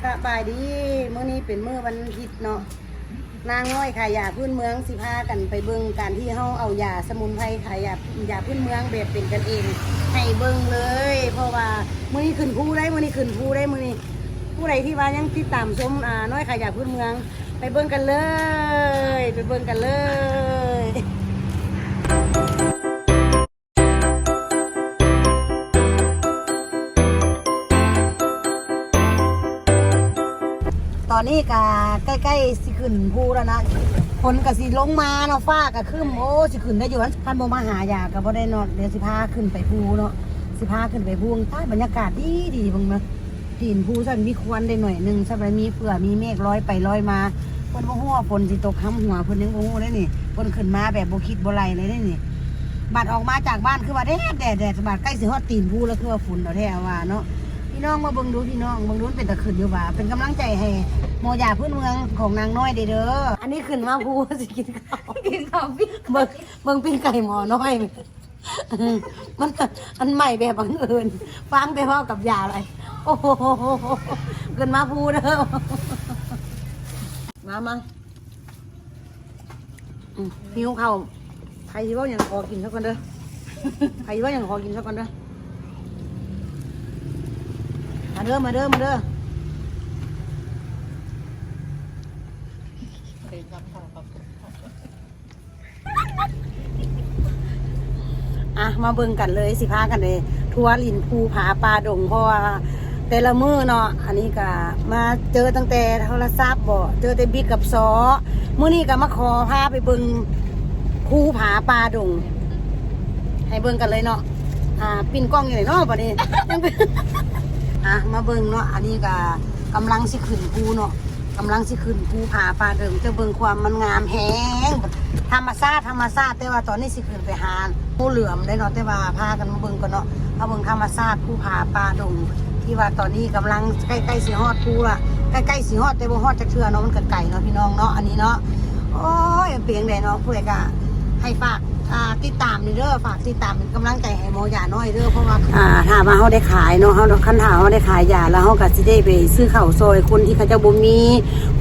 สบายดีมื้อนี้เป็นมื้อวันอาทิตย์เนาะนางน้อยขายยาพื้นเมืองสิพากันไปเบิ่งการที่เฮาเอายาสมุนไพรขายยาพื้นเมืองแบบเป็นกันเองให้เบิ่งเลยเพราะว่ามื้อนี้ขึ้นภูได้มื้อนี้ขึ้นภูได้มื้อนี้ผู้ใดที่ว่ายังติดตามชมน้อยขายยาพื้นเมืองไปเบิ่งกันเลยไปเบิ่งกันเลยตอนนี้ก็ใกล้ๆสิขึ้นภูแล้วนะฝนก็สิลงมาเนาะฟ้าก็ครึ้มโอ้สิขึ้นได้อยู่นั้นท่านบ่มาหายาก็บ่ได้นอนเดี๋ยวสิพาขึ้นไปภูเนาะสิพาขึ้นไปภูใต้บรรยากาศดีๆเบิ่งนะตีนภูซั่นมีควันได้หน่อยนึงซั่นมีเฟื่อมีเมฆลอยไปลอยมาเพิ่นบ่ฮู้ว่าฝนสิตกค้ำหัวเพิ่นยังบ่ฮู้ได้นี่เพิ่นขึ้นมาแบบบ่คิดบ่ไหลเลยได้นี่บัดออกมาจากบ้านคือว่าแดดบัดใกล้สิฮอดตีนภูแล้วคือว่าฝนเอาแท้ว่าเนาะพี่น้องมาเบิ่งดูพี่น้องเบิ่งดูเป็นตะขึ้นอยู่ว่าเป็นกำลังใจให้โมยาพื้นเมืองของนางน้อยเด้ออันนี้ขึ้นมาภูสิกินข้าวปิ้งเบิ่งปิ้งไก่หมอน้อยมันอันใหม่แบบบังเอิญฟังไปพร้อมกับยาอะไรโอ้โหขึ้นมาภูเด้อมาหิวข้าวใครที่ว่าอย่างขอกินสักคนเด้อใครที่ว่าอย่างขอกินสักคนเด้อมาเด้อมาเบิ่งกันเลยสิพากันเลยทัวร์ลินภูผาปลาดงเพราะว่าแต่ละมื้อเนาะอันนี้ก็มาเจอตั้งแต่โทรศัพท์บ่เจอแต่บิ๊กกับซอมื้อนี้ก็มาขอพาไปเบิ่งภูผาปลาดงให้เบิ่งกันเลยเนาะปิ้นกล้องอยู่ไหนเนาะบัดนี้มาเบิ่งเนาะอันนี้ก็กำลังสิขึ้นภูเนาะกำลังสิขึ้นภูผาปลาดงจะเบิ่งความมันงามแฮงธรรมชาติแต่ว่าตอนนี้สิขึ้นไปหาภูเหลือมได้เนาะแต่ว่าพากันมาเบิ่งก่อนเนาะเอาเบิ่งธรรมชาติภูผาปลาดงที่ว่าตอนนี้กำลังใกล้ๆสิฮอดภูละใกล้ๆสิฮอดแต่บ่ฮอดจักเทื่อเนาะมันก็ไกลเนาะพี่น้องเนาะอันนี้เนาะโอ้ยเปียงได้เนาะผู้ใดก็ให้ฝากติดตามนี่เด้อฝากติดตามเป็นกำลังใจให้โมยาน้อยเด้อเพราะว่าถ้ามาเขาได้ขายเนาะเขาคันถาเขาได้ขายยาแล้วเขาก็จะได้ไปซื้อข้าวซอยคนที่เขาเจ้าบ่มี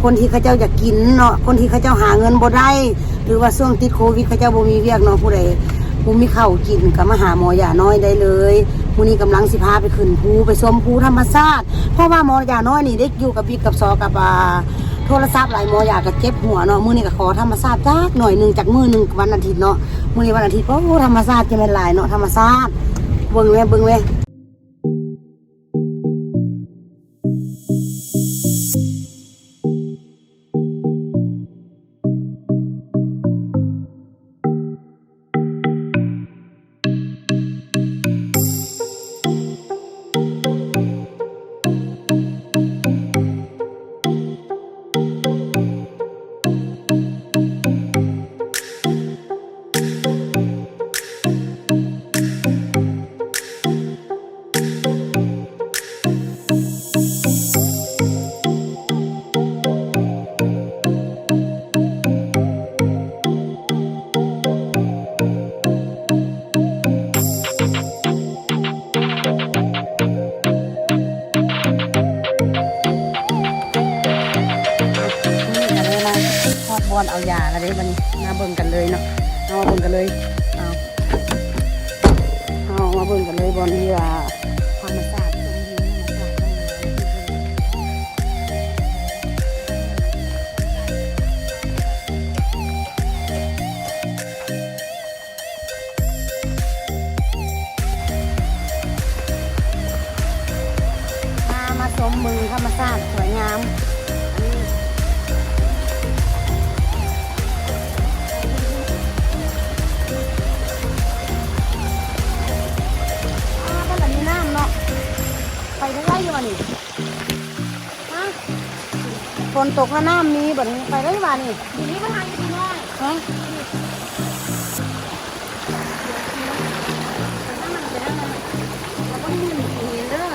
คนที่เขาเจ้าอยากกินเนาะคนที่เขาเจ้าหาเงินบ่ได้หรือว่าช่วงติดโควิดเขาเจ้าบ่มีเวียกเนาะผู้ใดบ่มีข้าวกินก็มาหาโมยาน้อยได้เลยมื้อนี้กำลังสิพาไปขึ้นภูไปชมภูธรรมชาติเพราะว่าโมยาน้อยนี่ได้อยู่กับบิ๊กกับซอกับโทรศัพท์หลายโมอยากจะเจ็บหัวเนาะมื้อนี้ก็ขอธรรมชาติจักหน่อยนึงจากมื้อนึงวันอาทิตย์เนาะมื้อนี้วันอาทิตย์โอ้ธรรมชาติจะเป็นหลายเนาะธรรมชาติเบิ่งเว้ยบอลเอายาอะไรมันมาเบิ่งกันเลยเนาะเอามาเบิ่งกันเลยเอามาเบิ่งกันเลยบอลที่ว่าธรรมชาติมาชมมือธรรมชาติสวยงามไปได้ไรอยู่วะนี่ฝนตกน้ำมีแบบนี้ไปได้วะนี่ทีนี้มาทางที่น้อยฮะแล้วก็มีเห็นเด้อ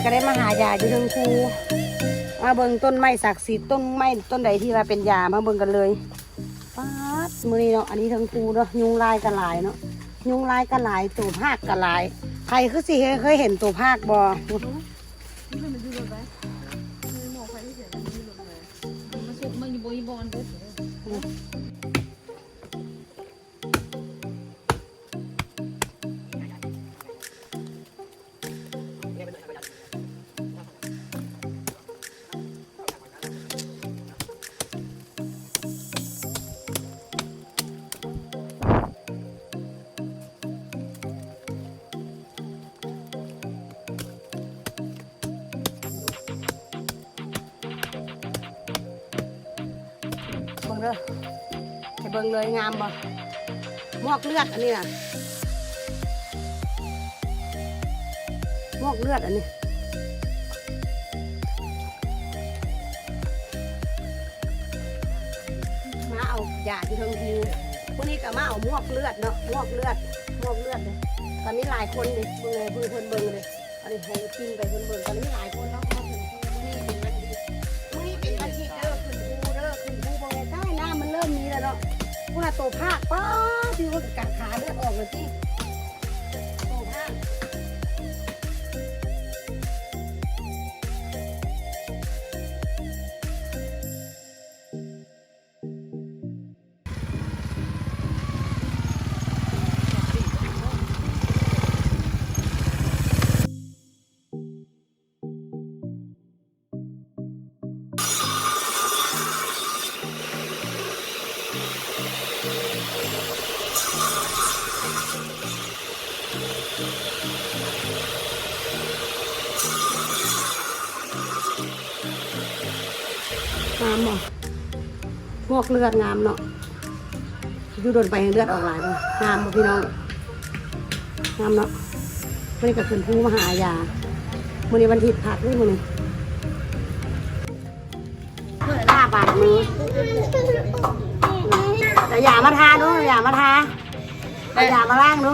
ก็ได้มาหายาอยู่เทิงภูมาเบิ่งต้นไม้ศักดิ์สิทธิ์ต้นไม้ต้นใดที่ว่าเป็นยามาเบิ่งกันเลยป๊าดมื้อนี้เนาะอันนี้เทิงภูเนาะยุงลายกระหลายเนาะยุงลายกระหลายตัวภาคกระหลายใครคือสิเคยเห็นตัวภาคบ่เบิ่งเด้อให้เบิ่งเลยงามบ่มอกเลือดอันนี้น่ะมอกเลือดอันนี้มาเอายาที่เทิงภูพวกนี้ก็มาเอามอกเลือดเนาะมอกเลือดเลยตอนนี้หลายคนเลยเบิ่งเลยเพิ่นเบิ่งเลยอันนี้ให้กินไปเพิ่นเบิ่งตอนนี้หลายคนเนาะมาถึงภูนี่เป็นวันที่เด้อขึ้นภูเด้อขึ้นภูบ่ได้หน้ามันเริ่มมีแล้วเนาะพวกน่ะโตภาคป้าที่ว่ากัดขาเลือดออกเลยที่โตภาคงามบ่พวกเลือดงามเนาะอยู่โดนไปเลือดออกหลายบ่งามบ่พี่น้องงามเนาะวันนี้ก็ขึ้นภูมาหายามื้อนี้วันอาทิตย์พักด้วยมื้อนี้5 บาทมื้อแต่อย่ามาทาดูอย่ามาทาอย่ามาล้างดู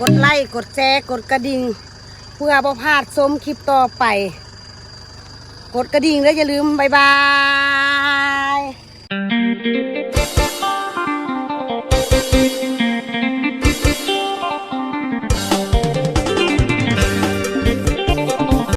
กดไลค์กดแชร์กดกระดิ่งเพื่อบ่พลาดชมคลิปต่อไปกดกระดิ่งแล้วอย่าลืมบ๊ายบาย